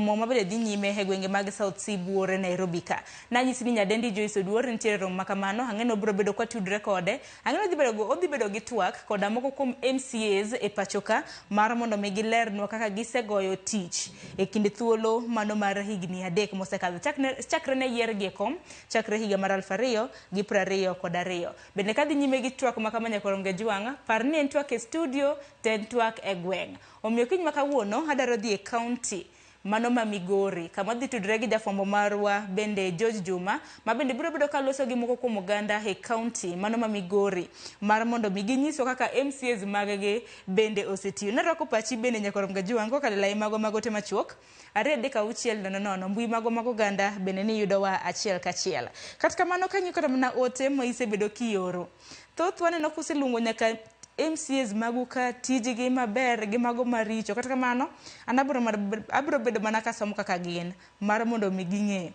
romo mabende dhi nyime e gwenge mag South Sea Buore Nairobi ka. Nanyisi ni nyadendi Joyce Oduor nitiere romo makamano, ang'eno biro bedo kwa tudre kode, ang'eno odhi bedo gi twak koda moko kuom MCAs e pachoka mar mondo mi gilernwa kaka gisegoyo tich e kinde thuolo mano mar higni 3 mosekadho chakre ne yiergi e kom chakre higa mar 2022. Bende kadhi nyime gi twak makamanya koronge jwanga, par ni en twak e studio, ten twak e gweng. Omiyo kiny makawuono adaro dhi e county mano ma Migori, kama dhi tudre gi jafwambo marwa bende George Juma, ma bende biro bedo ka loso gi moko kuom oganda e county mano ma Migori, mar mondo mi ginyiso kaka MCAs magege bende osetiyo. Narwako pachi bende nyakoronga jwango kalila mago magote machuok 3:600 mbui mago oganda bende ni yudowa achiel kachiel. Kata kamano kanyo kata mana ote ma isebedo kioro, thoth waneno kusilungo nyaka MCAs magu ka tijigi maber gi mago maricho. Kata kamano abro bedo mana kasomo kaka gin mar mondo mi ging'e.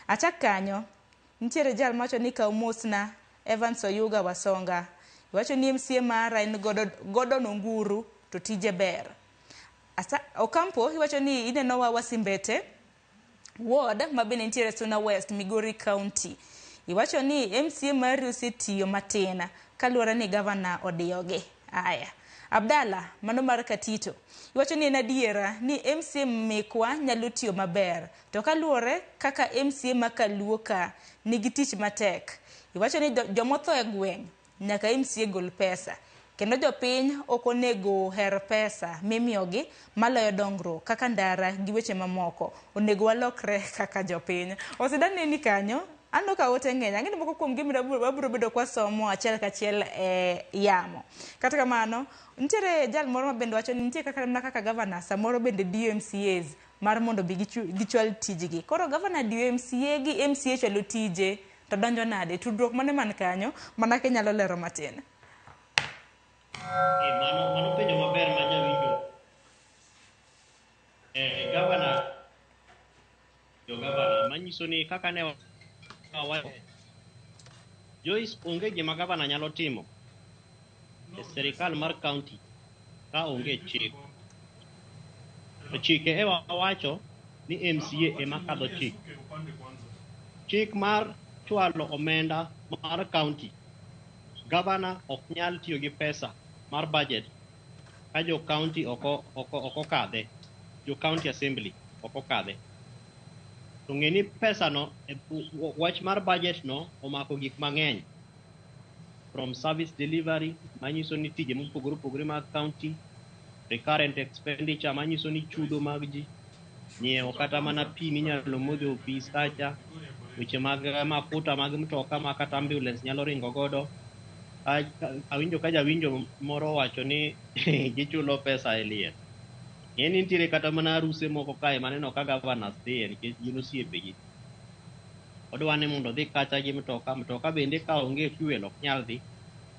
Achak kanyo nitiere jal macho ni ka umosna Evans Oyuga Wasonga, wacho ni MCA mara en godo nonguru to tije ber. Okampo iwacho ni ineno wa Wasimbete ward mabende nitiere Suna West, Migori County. Iwacho ni MCA mari osetiyo matina kaluwore ni gavana odiyoge. Aya, Abdalla mano mar Katito, iwacho ni en adiera ni MCA mekwa nyalo tiyo maber, to kaluwore kaka MCA makaluo ka nigi tich matek. Iwacho ni jomotho e gweng' nyaka MCA gol pesa, kendo jopiny ok onego her pesa mimiyogi maloyo dongruok kaka ndara gi weche mamoko. Onego walokre kaka jopiny. Osidani ni kanyo ando ka ote ng'eny, ang'eni moko kuom gimira wabiro bedo kwa somo achiel kachiel e yamo. Kata kamano nitiere jal moro ma bende wacho ni nitiere kaka gavana samoro bende DMCAs mar mondo bi gichwal tijigi. Koro gavana DMCA gi MCA chwalo tije to donjo nade? Tudruok mane man kanyo mana ke nyalo lero matin. Mano penjo maber ma jawinjo. Gavana manyiso ni kaka ne Joyce onge gima gavana nyalo timo e serikal mar county ka onge chik. Chike e wacho ni MCA ema kadho chik. Chik mar chwalo omenda mar county, gavana ok nyal tiyo gi pesa mar budget ka jo county oko kadhe, jo county assembly oko kadhe. To ng'eni pesa no, wach mar budget no omako gik mang'eny, from service delivery manyiso ni tije mopogore mag county, recurrent expenditure manyiso ni chudo mag ji, nyiewo kata mana pi minyalo modho e ofis kacha, weche mag mafuta mag mtoka ma kata ambulance nyalo ringo godo. Awinjo ka jawinjo moro wacho ni gichulo pesa e liel. Ng'eni nitiere kata mana aruse moko kae maneno ka gavana dhiye nikech gin osiepegi. Odwa ni mondo dhi kacha gi mtoka bende ka onge fuel ok nyal dhi.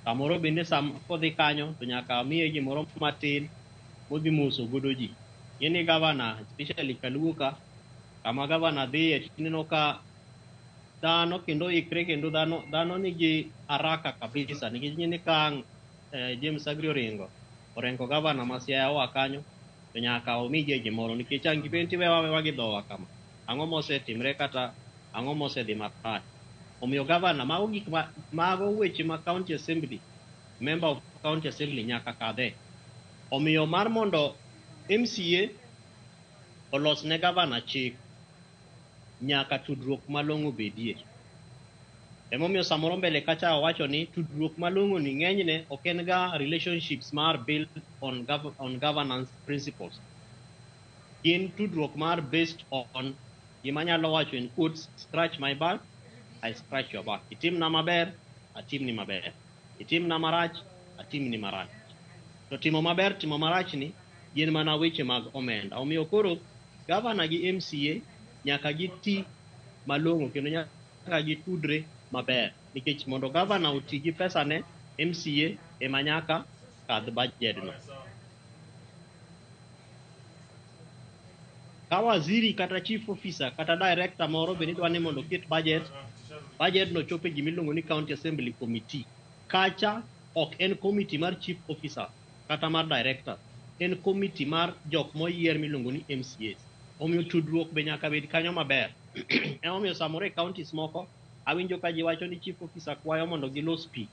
Samoro bende kodhi kanyo to nyaka miye gimoro matin modhi moso godo ji. Ng'eni gavana, especially Kaluo ka, kama gavana dhiye tineno ka dhano kendo ikre, kendo dhano nigi haraka kabisa nikech ng'eni ka James Agri orengo gavana ma Siaya oa kanyo, to nyaka omije gimoro nikech ang' gibenti wewa gi dhowa kama. Ang'o mosetimre kata ang'o mosedhi marach. Omiyo gavana mago weche ma county assembly, member of county assembly nyaka kadhe. Omiyo mar mondo MCA olos ne gavana chik, nyaka tudruok malong'o bedie. Emomiyo samoro mbele kacha wacho ni tudruok malong'o ni ng'enyne ok en ga relationships mar built on governance principles. Gin tudruok mar based on gima nyalo wacho in quotes, scratch my back, I scratch your back. Itimna maber, atimni maber. Itimna marach, atimni marach. To timo maber, timo marach ni gin mana weche mag omenda. Omiyo koro gavana gi MCA nyaka giti malong'o kendo nyaka gitudre maber, nikech mondo gavana oti gi pesa ne, MCA ema nyaka kadh budget no. Ka waziri kata chief officer kata director moro bende dwa ni mondo ket budget no chope gimiluongo ni county assembly committee. Kacha ok en committee mar chief officer kata mar director, en committee mar jok moyier miluongo ni MCAs. omiyo tudruok be nyaka bed kanyo maber. Omiyo samore counties moko awinjo ka ji wacho ni chief officer kwayo mondo gilos pi.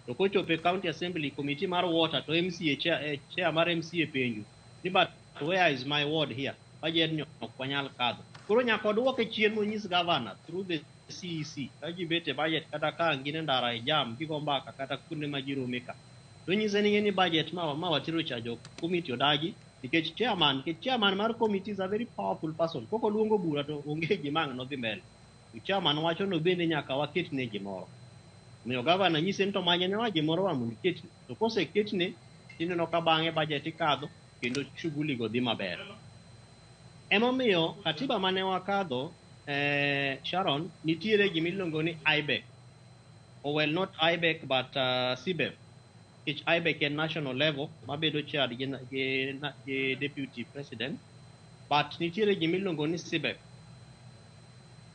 To kochope county assembly committee mar water to MCA chair mar MCA penjo ni but where is my ward here? Budget no kwanyal kadho. Koro nyaka duoke chien monyis governor through the CEC ka ji bete budget kata ka ngine ndara e jam gigo mbaka kata kunde ma ji rome ka. To nyise ni budget ma watiro chajo committee odagi nikech chairman mar committee is a very powerful person. Koko luongo bura to onge gimang no dhi mbele. Chairman wacho no bende nyaka waketne gimoro. Miyo governor nyise to manye ne waje moro wamu ketne. To kose ketne tineno ka bange budget ikadho kendo shughuli go dhi maber. Emomiyo katiba mane wakadho Sharon nitiere gimiluongo ni IBEC. Well, not IBEC but CBEF. Which IBEC at national level mabedo chair the deputy president, but nitiere gimiluongo ni CBEF.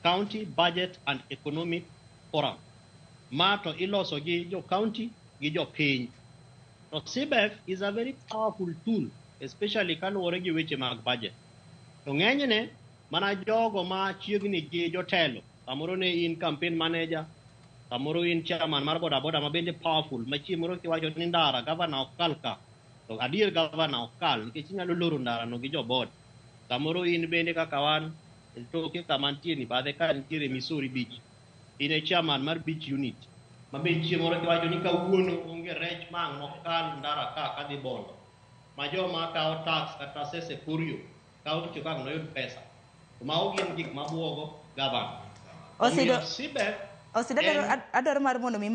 County Budget and Economic Forum. Mato iloso gi jo county gi jo piny. So CBEF is a very powerful tool, especially kaluwore gi weche mag budget. To ng'enyne mana jogo ma chiegni gi jotelo, samoro ne in campaign manager, samoro in chairman mar boda ma bende powerful, ma chiemoro kiwacho ni ndara governor ok kal ka. To adier governor ok kal nikech inyalo loro ndara no gi jo board. Samoro in bende kaka wan toke kama nitie ni badhe ka nitiere Missouri Beach. In a chairman mar beach unit. Mabe chiemoro kiwacho ni kawuono onge rech mang' mokal ndara ka kadhi bondo. Ma joma kawo tax kata sese kurio kawo ticho kaka noyud pesa. Mago gin gik mabuogo governor. Osidoro mar mondo mi